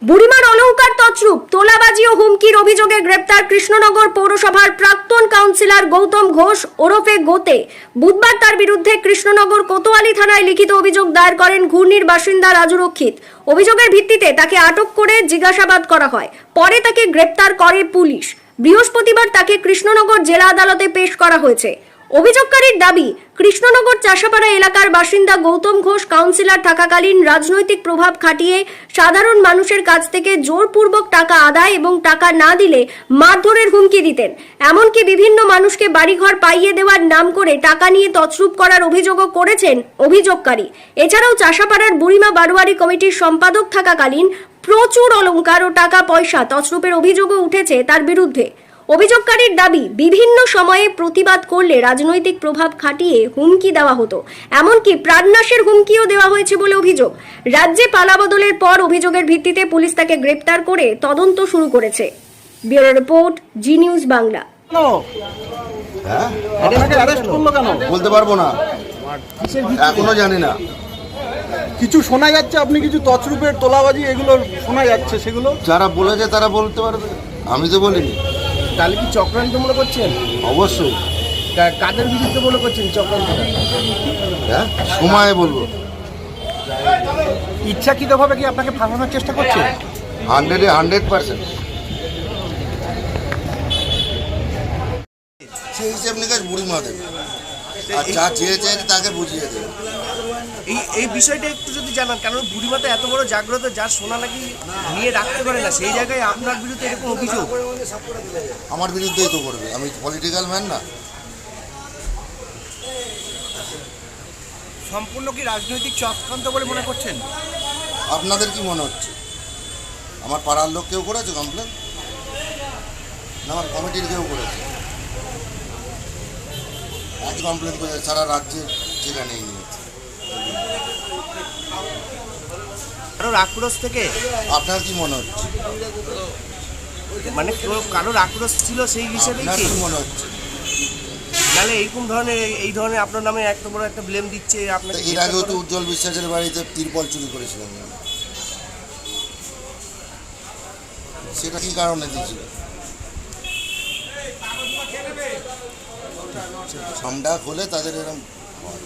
বুড়িমার অলংকার তছরূপ তোলাবাজি ও হুমকির অভিযোগে গ্রেপ্তার কৃষ্ণনগর পৌরসভার প্রাক্তন কাউন্সিলর গৌতম ঘোষ ওরফে গোতে। বুধবার তার বিরুদ্ধে কৃষ্ণনগর কোতোয়ালি থানায় লিখিত অভিযোগ দায়ের করেন ঘূর্ণির বাসিন্দা রাজু রক্ষিত। অভিযোগের ভিত্তিতে তাকে আটক করে জিজ্ঞাসাবাদ করা হয়, পরে তাকে গ্রেপ্তার করে পুলিশ। বৃহস্পতিবার তাকে কৃষ্ণনগর জেলা আদালতে পেশ করা হয়েছে। অভিযোগকারীর দাবি, কৃষ্ণনগর চাষাপাড়া এলাকার বাসিন্দা গৌতম ঘোষ কাউন্সিলর থাকাকালীন রাজনৈতিক প্রভাব খাটিয়ে সাধারণ মানুষের কাছ থেকে জোরপূর্বক টাকা আদায় এবং টাকা না দিলে মারধরের হুমকি দিতেন। এমনকি বিভিন্ন মানুষকে বাড়িঘর পাইয়ে দেওয়ার নাম করে টাকা নিয়ে তছরূপ করার অভিযোগও করেছেন অভিযোগকারী। এছাড়াও চাষাপাড়ার বুড়িমা বারোয়ারি কমিটির সম্পাদক থাকাকালীন প্রচুর অলংকার ও টাকা পয়সা তছরূপের অভিযোগও উঠেছে তার বিরুদ্ধে। অভিযোগকারীর দাবি, বিভিন্ন সময়ে প্রতিবাদ করলে রাজনৈতিক প্রভাব খাটিয়ে হুমকি দেওয়া হতো, এমনকি প্রাণনাশের হুমকিও দেওয়া হয়েছে বলে অভিযোগ। রাজ্যে পালাবদলের পর অভিযোগের ভিত্তিতে পুলিশ তাকে গ্রেপ্তার করে তদন্ত শুরু করেছে। ব্যুরো রিপোর্ট, জি নিউজ বাংলা। বলতে পারবো না, এখনো জানি না। কিছু শোনা যাচ্ছে, আপনি কিছু তছরূপের তোলাবাজি এগুলো শোনা যাচ্ছে, সেগুলো যারা বলেছে তারা বলতে পারবে, আমি তো বলিনি। তাহলে কি চক্রান্ত মনে করছেন? অবশ্যই। কাদের বিরুদ্ধে মনে করছেন চক্রান্ত? হ্যাঁ, সময় বলবো। ইচ্ছাকৃতভাবে কি আপনাকে ফাঁসানোর চেষ্টা করছে? 100% সেই হিসেব নিকাশ বুড়িমা দেবে, আর যা চেয়েছে তাকে বুঝিয়ে দেবে। এই বিষয়টা একটু যদি জানান, কারণ বুড়িমাতে এত বড় জাগ্রত, যার সোনা নাকি নিয়ে রাখতে পারে না, সেই জায়গায় আপনার বিরুদ্ধে এরকম অভিযোগ। আমার বিরুদ্ধেই তো করবে, আমি পলিটিক্যাল ম্যান না। সম্পূর্ণ কি রাজনৈতিক চক্রান্ত বলে মনে করছেন? আপনাদের কি মনে হচ্ছে? আমার পাড়ার লোক কেউ করেছে কমপ্লেন? না আমার কমিটির কেউ করেছে? একই কমপ্লেন করেছে, সারা রাজ্যে ঠিকানেই নিয়েছে। কারোর আক্রোশ থেকে? আপনার কি মনে হচ্ছে? মানে কারোর আক্রোশ ছিল সেই হিসেবে আপনার কি কি মনে হচ্ছে? তাহলে এই ধরনের আপনার নামে এত বড় একটা ব্লেম দিচ্ছে আপনাকে? এর আগেও তো উজ্জ্বল বিশ্বাসের বাড়িতে তিরপল চুরি করেছিলাম, সেটা কি কারণে দিয়েছিল? সামডা হলে তাদের এরকম হয়।